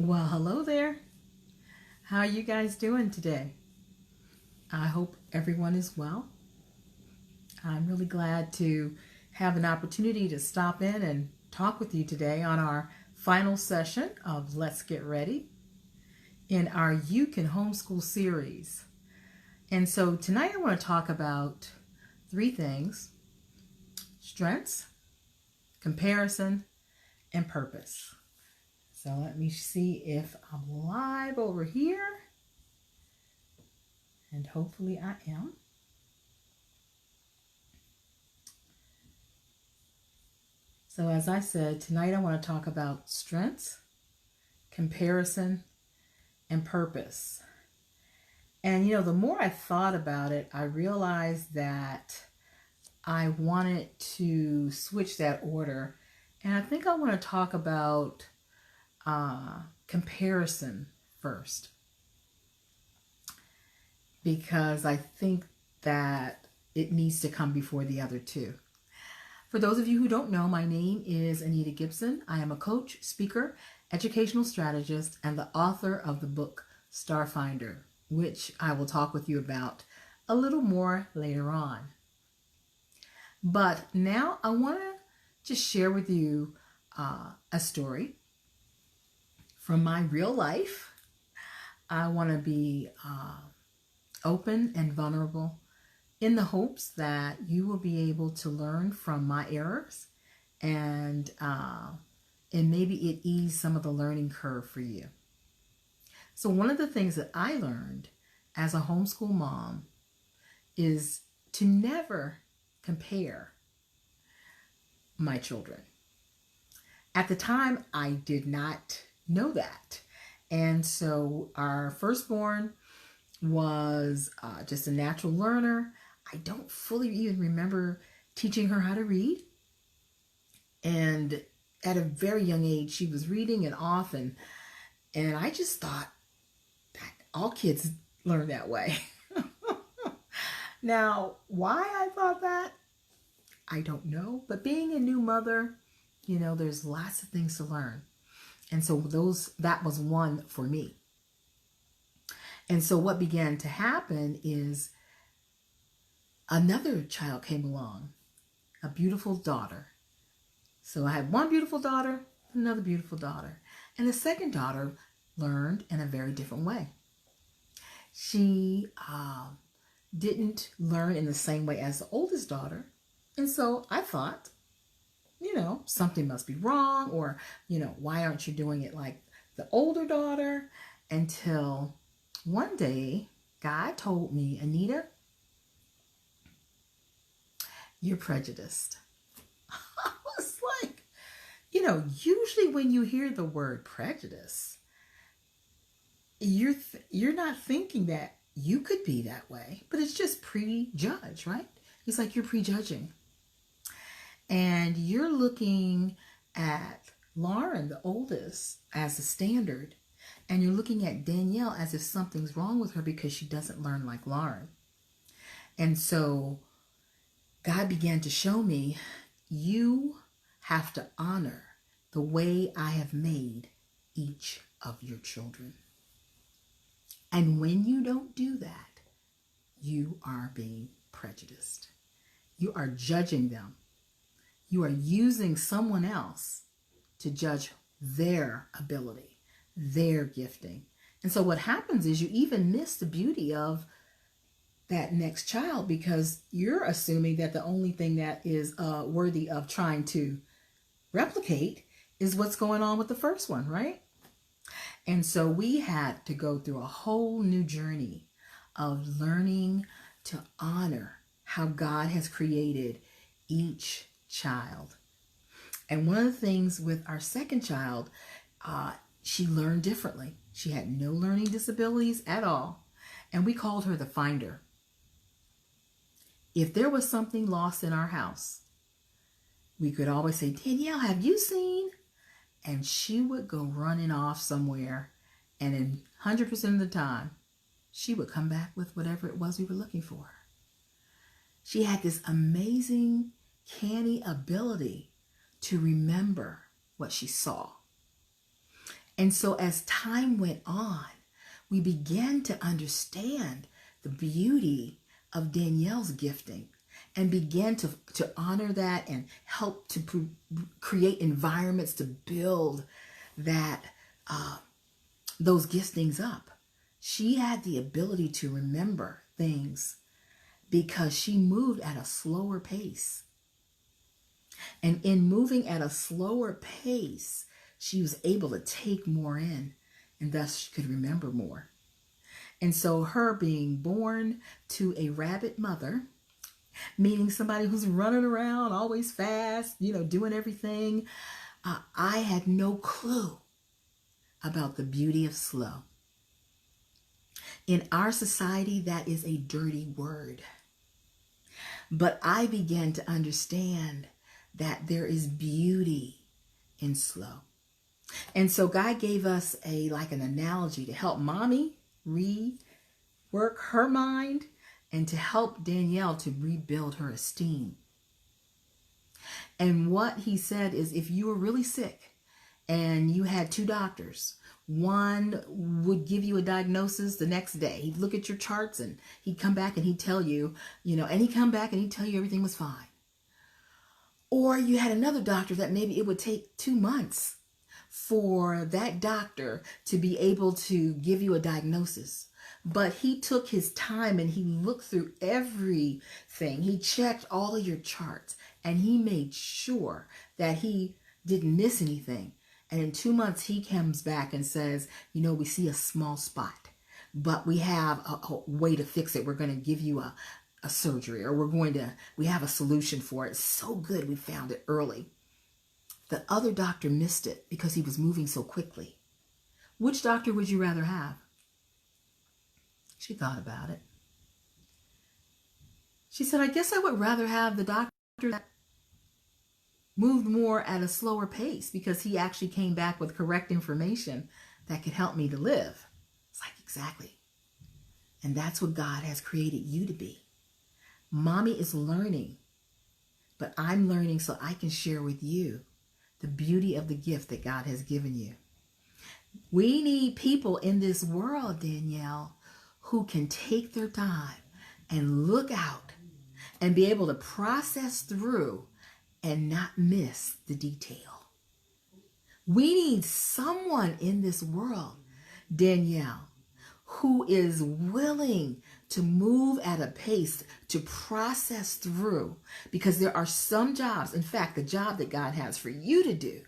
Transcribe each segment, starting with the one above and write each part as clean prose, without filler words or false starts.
Well, hello there. How are you guys doing today? I hope everyone is well. I'm really glad to have an opportunity to stop in and talk with you today on our final session of Let's Get Ready in our You Can Homeschool series. And so tonight I want to talk about three things: strengths, comparison, and purpose. So let me see if I'm live over here. And hopefully I am. So as I said, tonight I want to talk about strengths, comparison, and purpose. And the more I thought about it, I realized that I wanted to switch that order. And I think I want to talk about comparison first, because I think that it needs to come before the other two. For those of you who don't know, my name is Anita Gibson. I am a coach, speaker, educational strategist, and the author of the book Starfinder, which I will talk with you about a little more later on. But now I want to just share with you a story from my real life. I want to be open and vulnerable in the hopes that you will be able to learn from my errors and maybe it ease some of the learning curve for you. So one of the things that I learned as a homeschool mom is to never compare my children. At the time, I did not know that. And so our firstborn was just a natural learner. I don't fully even remember teaching her how to read. And at a very young age, she was reading and off. And I just thought that all kids learn that way. Now, why I thought that, I don't know. But being a new mother, there's lots of things to learn. And so that was one for me. And so what began to happen is another child came along, a beautiful daughter. So I had one beautiful daughter, another beautiful daughter. And the second daughter learned in a very different way. She didn't learn in the same way as the oldest daughter. And so I thought, something must be wrong, or, why aren't you doing it like the older daughter? Until one day, God told me, Anita, you're prejudiced. I was like, usually when you hear the word prejudice, you're not thinking that you could be that way, but it's just prejudge, right? It's like you're prejudging. And you're looking at Lauren, the oldest, as a standard. And you're looking at Danielle as if something's wrong with her because she doesn't learn like Lauren. And so God began to show me, you have to honor the way I have made each of your children. And when you don't do that, you are being prejudiced. You are judging them. You are using someone else to judge their ability, their gifting. And so what happens is you even miss the beauty of that next child because you're assuming that the only thing that is worthy of trying to replicate is what's going on with the first one, right? And so we had to go through a whole new journey of learning to honor how God has created each child. And one of the things with our second child, she learned differently. She had no learning disabilities at all. And we called her the finder. If there was something lost in our house, we could always say, Danielle, have you seen? And she would go running off somewhere. And in 100% of the time, she would come back with whatever it was we were looking for. She had this amazing, canny ability to remember what she saw. And so as time went on, we began to understand the beauty of Danielle's gifting and began to honor that and help to create environments to build that those giftings up. She had the ability to remember things because she moved at a slower pace. And in moving at a slower pace, she was able to take more in, and thus she could remember more. And so her being born to a rabbit mother, meaning somebody who's running around always fast, doing everything, I had no clue about the beauty of slow. In our society, that is a dirty word. But I began to understand that there is beauty in slow. And so God gave us an analogy to help mommy rework her mind and to help Danielle to rebuild her esteem. And what he said is, if you were really sick and you had two doctors, one would give you a diagnosis the next day. He'd look at your charts and he'd come back and he'd tell you, and he'd come back and he'd tell you everything was fine. Or you had another doctor that maybe it would take 2 months for that doctor to be able to give you a diagnosis. But he took his time and he looked through everything. He checked all of your charts and he made sure that he didn't miss anything. And in 2 months, he comes back and says, we see a small spot, but we have a way to fix it. We're going to give you a surgery, or we have a solution for it. It's so good we found it early. The other doctor missed it because he was moving so quickly. Which doctor would you rather have? She thought about it. She said, I guess I would rather have the doctor that moved more at a slower pace because he actually came back with correct information that could help me to live. It's like, exactly. And that's what God has created you to be. Mommy is learning, but I'm learning so I can share with you the beauty of the gift that God has given you. We need people in this world, Danielle, who can take their time and look out and be able to process through and not miss the detail. We need someone in this world, Danielle, who is willing to move at a pace to process through, because there are some jobs, in fact, the job that God has for you to do,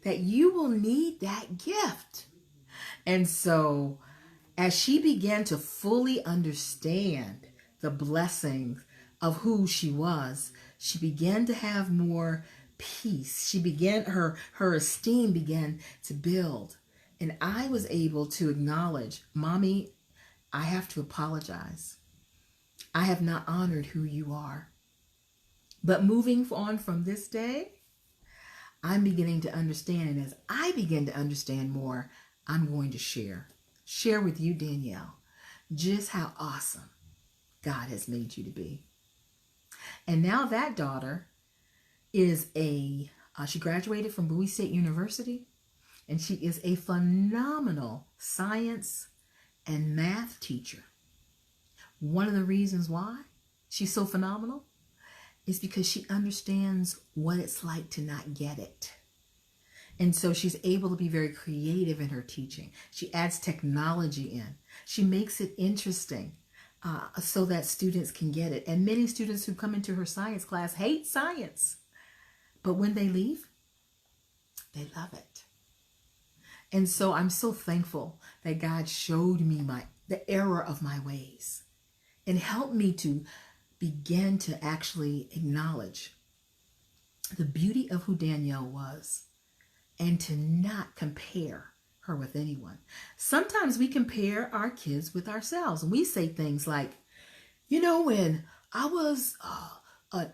that you will need that gift. And so as she began to fully understand the blessings of who she was, she began to have more peace. Her esteem began to build. And I was able to acknowledge, Mommy, I have to apologize. I have not honored who you are. But moving on from this day, I'm beginning to understand. And as I begin to understand more, I'm going to share with you, Danielle, just how awesome God has made you to be. And now that daughter is she graduated from Bowie State University, and she is a phenomenal science and math teacher. One of the reasons why she's so phenomenal is because she understands what it's like to not get it. And so she's able to be very creative in her teaching. She adds technology in. She makes it interesting so that students can get it. And many students who come into her science class hate science. But when they leave, they love it. And so I'm so thankful that God showed me the error of my ways and helped me to begin to actually acknowledge the beauty of who Danielle was and to not compare her with anyone. Sometimes we compare our kids with ourselves. And we say things like, when I was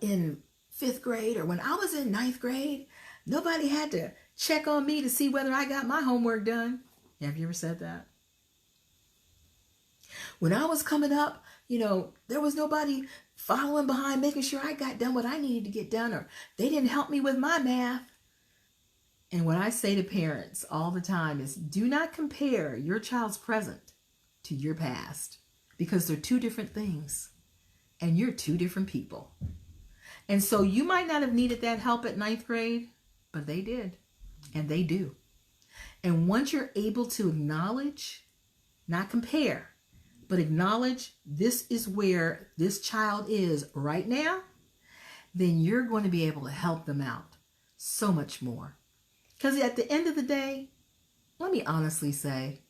in 5th grade or when I was in 9th grade, nobody had to check on me to see whether I got my homework done. Have you ever said that? When I was coming up, there was nobody following behind, making sure I got done what I needed to get done, or they didn't help me with my math. And what I say to parents all the time is do not compare your child's present to your past, because they're two different things and you're two different people. And so you might not have needed that help at ninth grade, but they did, and they do. And once you're able to acknowledge, not compare, but acknowledge this is where this child is right now, then you're going to be able to help them out so much more. Because at the end of the day, let me honestly say,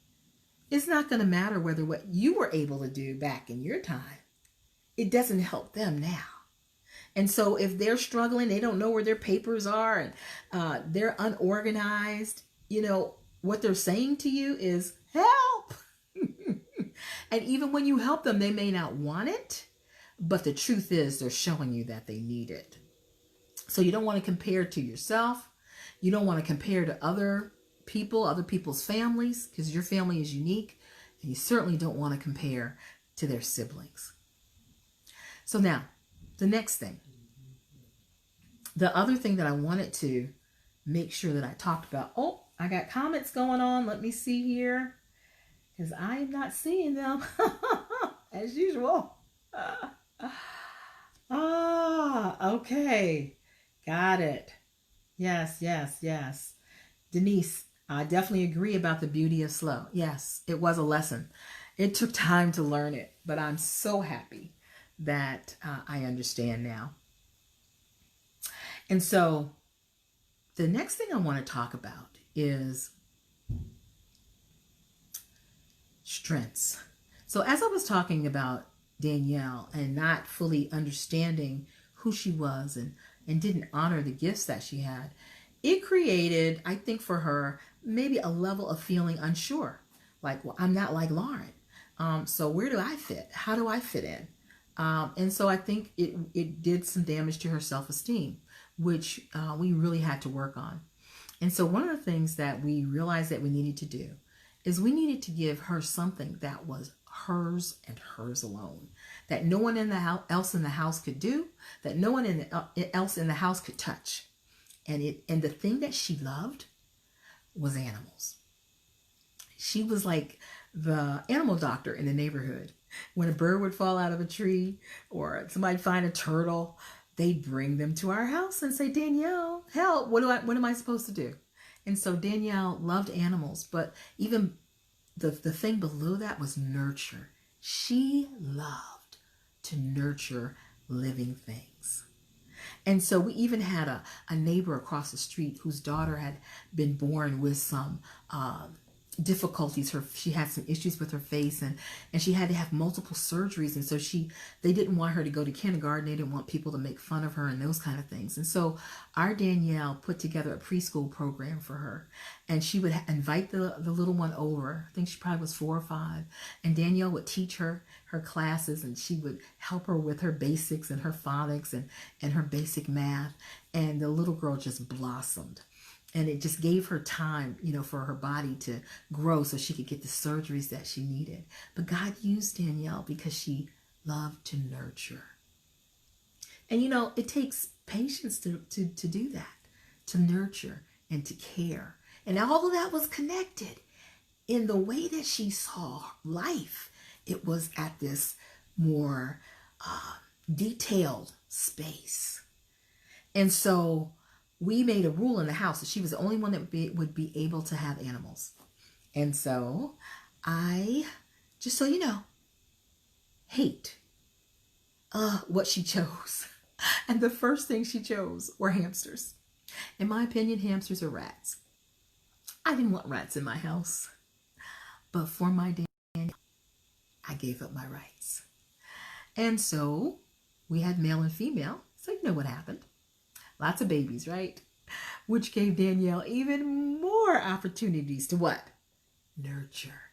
it's not going to matter whether what you were able to do back in your time, it doesn't help them now. And so if they're struggling, they don't know where their papers are, and they're unorganized, what they're saying to you is help. And even when you help them, they may not want it, but the truth is they're showing you that they need it. So you don't want to compare to yourself. You don't want to compare to other people, other people's families, because your family is unique. And you certainly don't want to compare to their siblings. So now, the next thing. The other thing that I wanted to make sure that I talked about. Oh, I got comments going on. Let me see here, because I am not seeing them as usual. Okay. Got it. Yes. Denise, I definitely agree about the beauty of slow. Yes, it was a lesson. It took time to learn it, but I'm so happy that I understand now. And so the next thing I want to talk about is strengths. So as I was talking about Danielle and not fully understanding who she was and didn't honor the gifts that she had, it created, I think for her, maybe a level of feeling unsure. Like, well, I'm not like Lauren. So where do I fit? How do I fit in? And so I think it did some damage to her self-esteem, which we really had to work on. And so one of the things that we realized that we needed to do is we needed to give her something that was hers and hers alone, that no one else in the house could do, that no one else in the house could touch. And the thing that she loved was animals. She was like the animal doctor in the neighborhood. When a bird would fall out of a tree or somebody find a turtle, they'd bring them to our house and say, Danielle, help, what am I supposed to do? And so Danielle loved animals, but even the thing below that was nurture. She loved to nurture living things. And so we even had a neighbor across the street whose daughter had been born with some difficulties. She had some issues with her face, and she had to have multiple surgeries. And so they didn't want her to go to kindergarten. They didn't want people to make fun of her and those kind of things. And so our Danielle put together a preschool program for her, and she would invite the little one over. I think she probably was 4 or 5, and Danielle would teach her classes, and she would help her with her basics and her phonics and her basic math. And the little girl just blossomed. And it just gave her time, for her body to grow so she could get the surgeries that she needed. But God used Danielle because she loved to nurture. And, it takes patience to do that, to nurture and to care. And all of that was connected in the way that she saw life. It was at this more detailed space. And so we made a rule in the house that she was the only one that would be able to have animals. And so I, just so you know, hate what she chose. And the first thing she chose were hamsters. In my opinion, hamsters are rats. I didn't want rats in my house. But for my Danielle, I gave up my rights. And so we had male and female. So you know what happened. Lots of babies, right? Which gave Danielle even more opportunities to what? Nurture,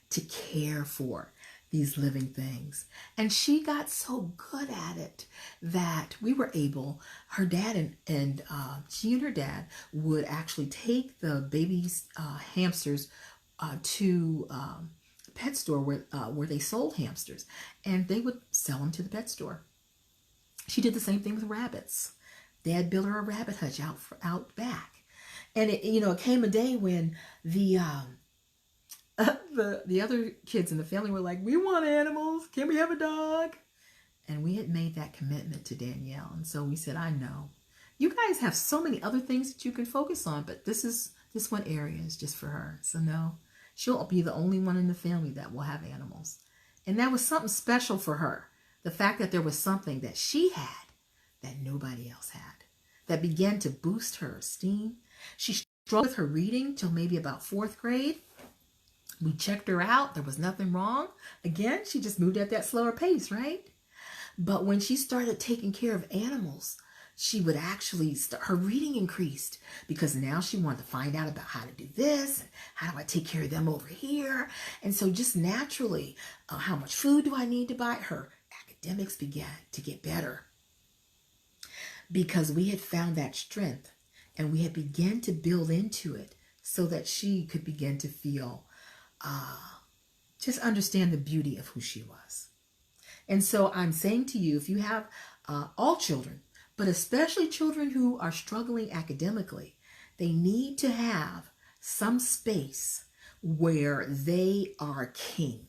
to care for these living things. And she got so good at it that we were able, her dad and she and her dad would actually take the babies' hamsters to a pet store where they sold hamsters, and they would sell them to the pet store. She did the same thing with rabbits. Dad built her a rabbit hutch out back. And it came a day when the other kids in the family were like, we want animals. Can we have a dog? And we had made that commitment to Danielle. And so we said, I know. You guys have so many other things that you can focus on, but this one area is just for her. So no, she'll be the only one in the family that will have animals. And that was something special for her. The fact that there was something that she had that nobody else had, that began to boost her esteem. She struggled with her reading till maybe about 4th grade. We checked her out. There was nothing wrong. Again, she just moved at that slower pace, right? But when she started taking care of animals, she would actually her reading increased, because now she wanted to find out about how to do this, and how do I take care of them over here. And so just naturally, how much food do I need to buy? Her academics began to get better, because we had found that strength and we had begun to build into it so that she could begin to feel, just understand the beauty of who she was. And so I'm saying to you, if you have all children, but especially children who are struggling academically, they need to have some space where they are king,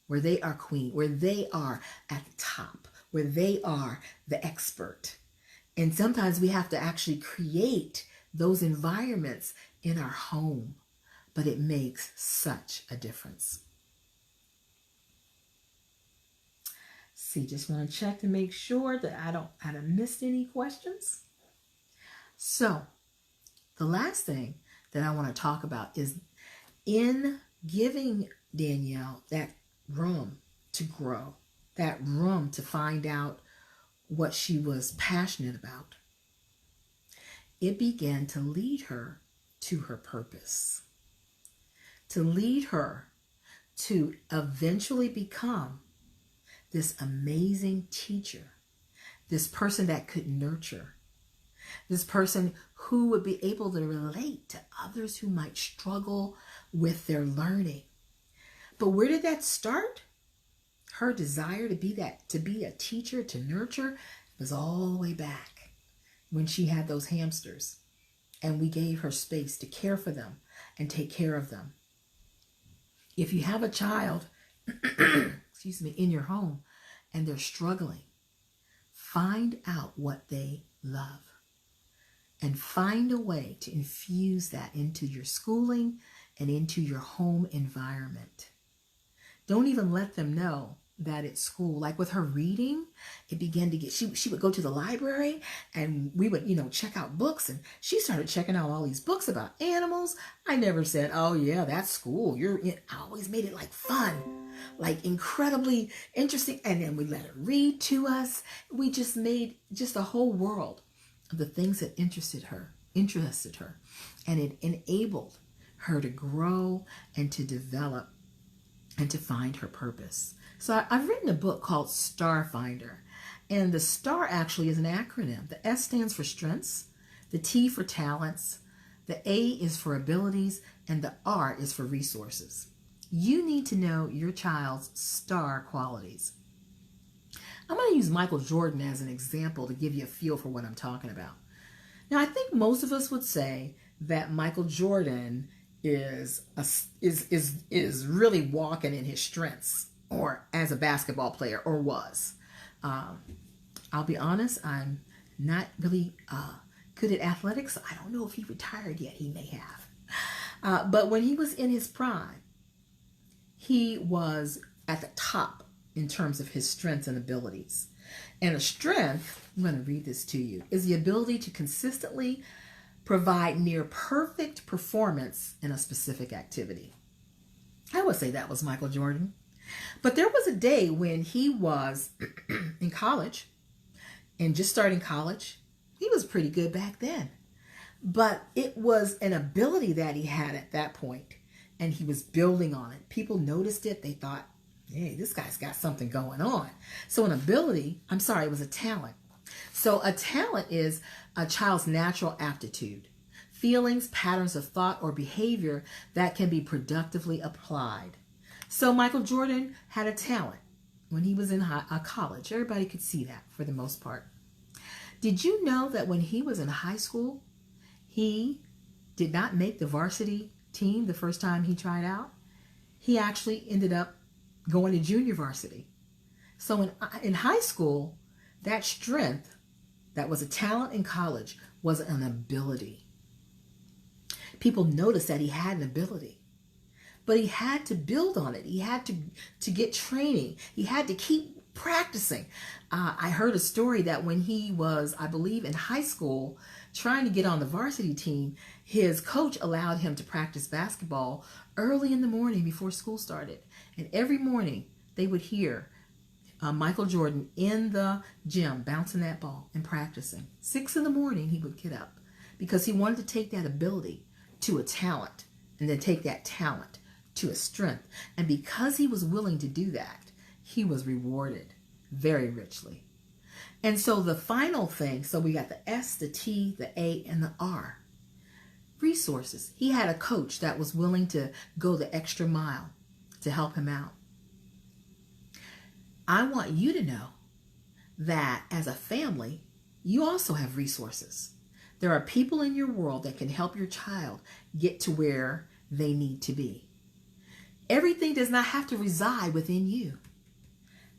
where they are queen, where they are at the top, where they are the expert. And sometimes we have to actually create those environments in our home, but it makes such a difference. See, just want to check to make sure that I haven't missed any questions. So the last thing that I want to talk about is in giving Danielle that room to grow, that room to find out what she was passionate about, it began to lead her to her purpose, to lead her to eventually become this amazing teacher, this person that could nurture, this person who would be able to relate to others who might struggle with their learning. But where did that start? Her desire to be a teacher, to nurture, was all the way back when she had those hamsters, and we gave her space to care for them and take care of them. If you have a child, excuse me, in your home and they're struggling, find out what they love and find a way to infuse that into your schooling and into your home environment. Don't even let them know that it's school. Like with her reading, it began to get, she would go to the library and we would, check out books, and she started checking out all these books about animals. I never said, oh yeah, that's school. I always made it like fun, like incredibly interesting. And then we let her read to us. We just made just a whole world of the things that interested her. And it enabled her to grow and to develop and to find her purpose. So I've written a book called Starfinder, and the STAR actually is an acronym. The S stands for strengths, the T for talents, the A is for abilities, and the R is for resources. You need to know your child's STAR qualities. I'm going to use Michael Jordan as an example to give you a feel for what I'm talking about. Now, I think most of us would say that Michael Jordan is really walking in his strengths, or as a basketball player, or was. I'll be honest, I'm not really good at athletics. I don't know if he retired yet. He may have. But when he was in his prime, he was at the top in terms of his strengths and abilities. And a strength, I'm going to read this to you, is the ability to consistently provide near perfect performance in a specific activity. I would say that was Michael Jordan. But there was a day when he was in college and just starting college. He was pretty good back then. But it was an ability that he had at that point, and he was building on it. People noticed it. They thought, hey, this guy's got something going on. So it was a talent. So a talent is a child's natural aptitude, feelings, patterns of thought, or behavior that can be productively applied. So Michael Jordan had a talent when he was in college. Everybody could see that for the most part. Did you know that when he was in high school, he did not make the varsity team the first time he tried out, he actually ended up going to junior varsity. So in high school, that strength that was a talent in college was an ability. People noticed that he had an ability, but he had to build on it. He had to get training. He had to keep practicing. I heard a story that when he was, I believe, in high school, trying to get on the varsity team, his coach allowed him to practice basketball early in the morning before school started. And every morning they would hear Michael Jordan in the gym bouncing that ball and practicing. 6 in the morning he would get up because he wanted to take that ability to a talent and then take that talent to a strength. And because he was willing to do that, he was rewarded very richly. And so the final thing, so we got the S, the T, the A, and the R. Resources. He had a coach that was willing to go the extra mile to help him out. I want you to know that as a family, you also have resources. There are people in your world that can help your child get to where they need to be. Everything does not have to reside within you.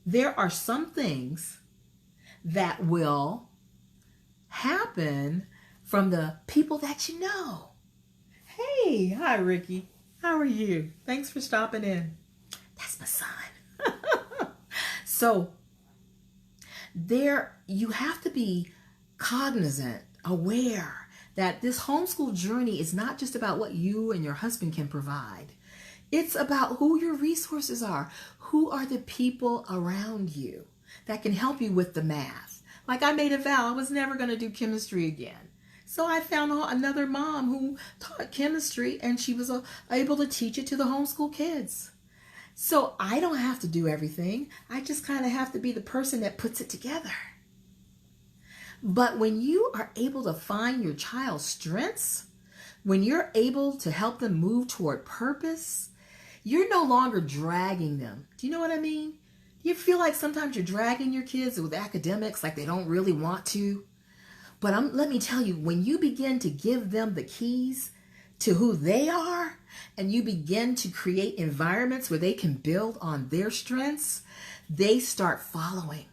There are some things that will happen from the people that you know. Hey, hi Ricky. How are you? Thanks for stopping in. That's my son. So you have to be cognizant, aware that this homeschool journey is not just about what you and your husband can provide. It's about who your resources are. Who are the people around you that can help you with the math? Like I made a vow, I was never going to do chemistry again. So I found another mom who taught chemistry and she was able to teach it to the homeschool kids. So I don't have to do everything. I just kind of have to be the person that puts it together. But when you are able to find your child's strengths, when you're able to help them move toward purpose, you're no longer dragging them. Do you know what I mean? You feel like sometimes you're dragging your kids with academics like they don't really want to. But let me tell you, when you begin to give them the keys to who they are, and you begin to create environments where they can build on their strengths, they start following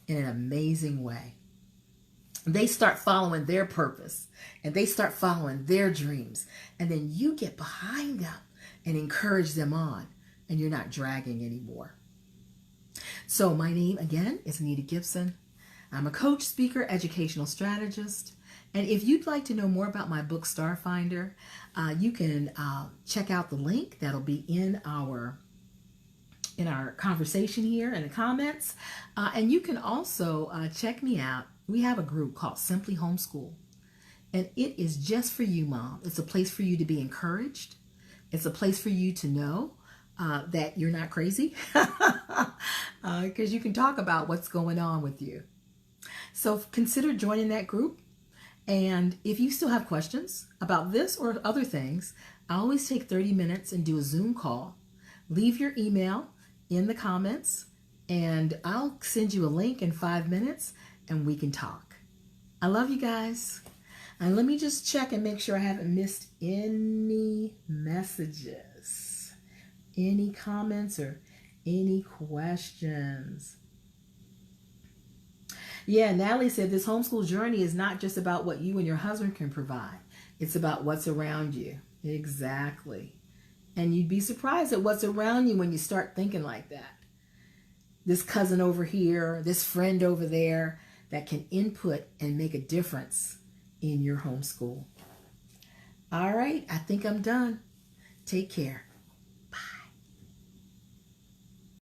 in an amazing way. They start following their purpose, and they start following their dreams. And then you get behind them and encourage them on, and you're not dragging anymore. So my name, again, is Anita Gibson. I'm a coach, speaker, educational strategist. And if you'd like to know more about my book, Starfinder, you can check out the link that'll be in our conversation here in the comments. And you can also check me out. We have a group called Simply Homeschool. And it is just for you, Mom. It's a place for you to be encouraged. It's a place for you to know that you're not crazy. Because you can talk about what's going on with you. So consider joining that group. And if you still have questions about this or other things, I always take 30 minutes and do a Zoom call. Leave your email in the comments and I'll send you a link in 5 minutes and we can talk. I love you guys. And let me just check and make sure I haven't missed any messages, any comments or any questions. Yeah, Natalie said this homeschool journey is not just about what you and your husband can provide. It's about what's around you. Exactly. And you'd be surprised at what's around you when you start thinking like that. This cousin over here, this friend over there that can input and make a difference in your homeschool. All right, I think I'm done. Take care.